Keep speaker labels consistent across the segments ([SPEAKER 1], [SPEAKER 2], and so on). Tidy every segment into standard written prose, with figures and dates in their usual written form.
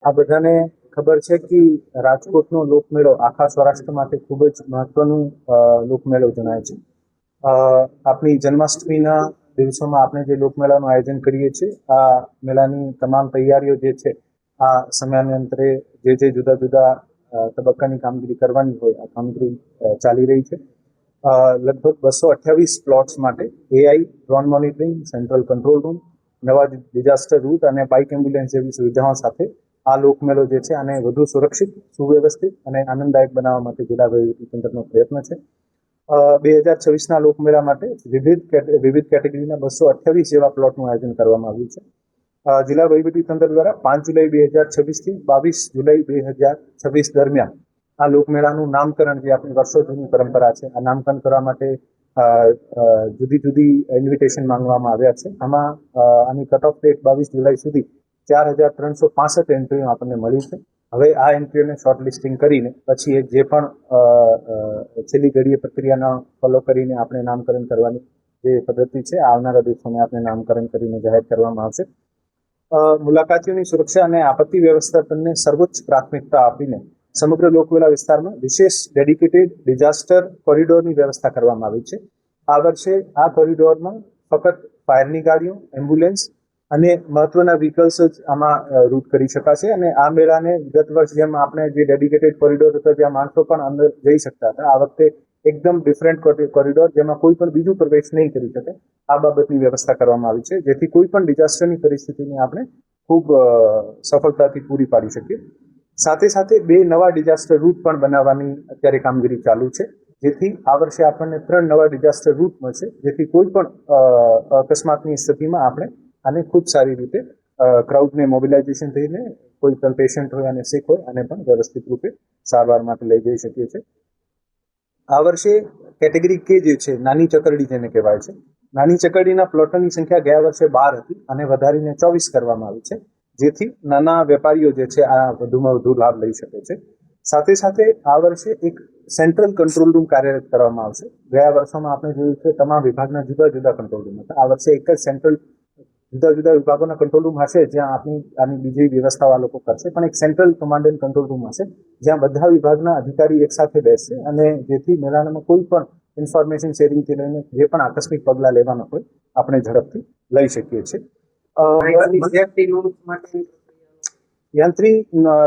[SPEAKER 1] આ બધાને ખબર છે કે રાજકોટનો લોકમેળો આખા સૌરાષ્ટ્ર માટે ખૂબ જ મહત્વનું લોકમેળો જણાય છે. આપણી જન્માષ્ટમીના દિવસોમાં આપણે જે લોકમેળાનું આયોજન કરીએ છીએ, આ મેળાની તમામ તૈયારીઓ જે છે આ સમયાંતરે જે જુદા જુદા તબક્કાની કામગીરી કરવાની હોય આ કામગીરી ચાલી રહી છે. લગભગ 228 પ્લોટ્સ માટે AI drone monitoring, central control room, નવા ડિઝાસ્ટર રૂટ અને બાઇક એમ્બ્યુલન્સ જેવી સુવિધાઓ સાથે આ લોકમેળો જે છે આને વધુ સુરક્ષિત, સુવ્યવસ્થિત અને આનંદદાયક બનાવવા માટે જિલ્લા વહીવટીતંત્રનો પ્રયત્ન છે. 2026ના લોકમેળા માટે વિવિધ કેટેગરીના 228 જેવા પ્લોટનું આયોજન કરવામાં આવ્યું છે. જિલ્લા વહીવટીતંત્ર દ્વારા 5 જુલાઈ 2026 થી 22 જુલાઈ 2026 દરમિયાન આ લોકમેળાનું નામકરણ, જે આપણી વર્ષો જૂની પરંપરા છે, આ નામકરણ કરવા માટે જુદી જુદી ઇન્વિટેશન માંગવામાં આવ્યા છે. આમાં આની કટ ઓફ ડેટ 22 જુલાઈ સુધી 4365 એન્ટ્રીઓ આપણને મળી છે. હવે આ એન્ટ્રીઓને શોર્ટ લિસ્ટિંગ કરીને પછી જે પણ છેલ્લી ઘડીએ પ્રક્રિયાના ફોલો કરીને આપણે નામકરણ કરવાની જે પદ્ધતિ છે આવનારા દિવસોમાં આપણે નામકરણ કરીને જાહેર કરવામાં આવશે. મુલાકાતીઓની સુરક્ષા અને આપત્તિ વ્યવસ્થાપનને સર્વોચ્ચ પ્રાથમિકતા આપીને સમગ્ર લોકમેળા વિસ્તારમાં વિશેષ ડેડિકેટેડ ડિઝાસ્ટર કોરિડોરની વ્યવસ્થા કરવામાં આવી છે. આ વર્ષે આ કોરિડોરમાં ફક્ત ફાયરની ગાડીઓ, એમ્બ્યુલન્સ અને મહત્વના વ્હીકલ્સ જ આમાં રૂટ કરી શકાશે. અને આ મેળાને ગત વર્ષ જેમ આપણે જે ડેડિકેટેડ કોરિડોર હતો જ્યાં માણસો પણ અંદર જઈ શકતા હતા, આ વખતે એકદમ ડિફરન્ટ કોરિડોર જેમાં કોઈ પણ બીજું પ્રવેશ નહીં કરી શકે, આ બાબતની વ્યવસ્થા કરવામાં આવી છે, જેથી કોઈ પણ ડિઝાસ્ટરની પરિસ્થિતિને આપણે ખૂબ સફળતાથી પૂરી પાડી શકીએ. સાથે સાથે 2 નવા ડિઝાસ્ટર રૂટ પણ બનાવવાની અત્યારે કામગીરી ચાલુ છે, જેથી આ વર્ષે આપણને 3 નવા ડિઝાસ્ટર રૂટ મળશે, જેથી કોઈ પણ અકસ્માતની સ્થિતિમાં આપણે આને ખૂબ સારી રીતે ક્રાઉડને મોબિલાઇઝેશન થઈને કોઈ પણ પેશન્ટ હોય અને સિક હોય આને પણ વ્યવસ્થિત રૂપે સારવાર માટે લઈ જઈ શકીએ છીએ. આ વર્ષે કેટેગરી કે જે છે નાની ચકરડી જેને કહેવાય છે, નાની ચકરડીના પ્લોટોની સંખ્યા ગયા વર્ષે 12 હતી અને વધારીને 24 કરવામાં આવી છે, જેથી નાના વેપારીઓ જે છે આ વધુમાં વધુ લાભ લઈ શકે છે. સાથે સાથે આ વર્ષે એક સેન્ટ્રલ કંટ્રોલ રૂમ કાર્યરત કરવામાં આવશે. ગયા વર્ષોમાં આપણે જોયું છે તમામ વિભાગના જુદા જુદા કંટ્રોલ રૂમ હતા. આ વર્ષે એક જ સેન્ટ્રલ જુદા જુદા વિભાગોના કંટ્રોલ રૂમ હશે જ્યાં આની બીજી વ્યવસ્થાઓ આ લોકો કરશે, પણ એક central command and control room હશે જ્યાં બધા વિભાગના અધિકારી એક સાથે બેસશે અને જેથી મેળામાં કોઈ પણ ઇન્ફોર્મેશન શેરિંગથી લઈને જે પણ આકસ્મિક પગલાં લેવાના હોય આપણે ઝડપથી લઈ શકીએ છીએ. યાંત્રિક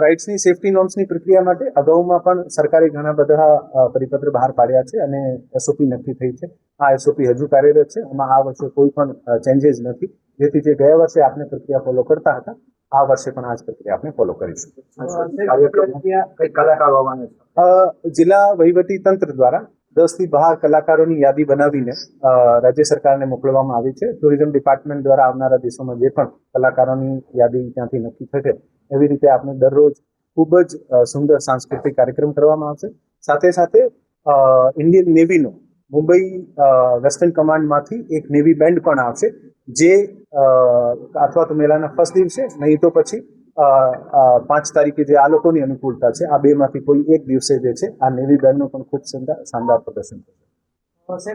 [SPEAKER 1] રાઇટ્સની સેફટી નોર્મ્સની પ્રક્રિયા માટે અગાઉમાં પણ સરકારે ઘણા બધા પરિપત્ર બહાર પાડ્યા છે અને SOP નક્કી થઈ છે. આ SOP હજુ કાર્યરત છે. એમાં આ વર્ષે કોઈ પણ ચેન્જીસ નથી, જેથી જે ગયા વર્ષે આપણે પ્રક્રિયા ફોલો કરતા હતા આ વર્ષે પણ આ જ પ્રક્રિયા આપણે ફોલો કરીશું. જિલ્લા વહીવટી તંત્ર દ્વારા 10 થી 12 કલાકારોની યાદી બનાવીને રાજ્ય સરકારને મોકલવામાં આવી છે. ટુરિઝમ ડિપાર્ટમેન્ટ દ્વારા આવનારા દિવસોમાં જે પણ કલાકારોની યાદી ત્યાંથી નક્કી થશે એવી રીતે આપણે દરરોજ ખૂબ જ સુંદર સાંસ્કૃતિક કાર્યક્રમ કરવામાં આવશે. સાથે સાથે ઇન્ડિયન નેવીનો મુંબઈ વેસ્ટર્ન કમાન્ડમાંથી એક નેવી બેન્ડ પણ આવશે, જે અથવા તો મેળાના ફર્સ્ટ દિવસે નહીં તો પછી 5 તારીખે જે આ લોકોની અનુકૂળતા છે આ 2માંથી કોઈ એક દિવસે જે છે આ નેવી બેન્ડનું પણ ખૂબ શાનદાર પ્રદર્શન થશે.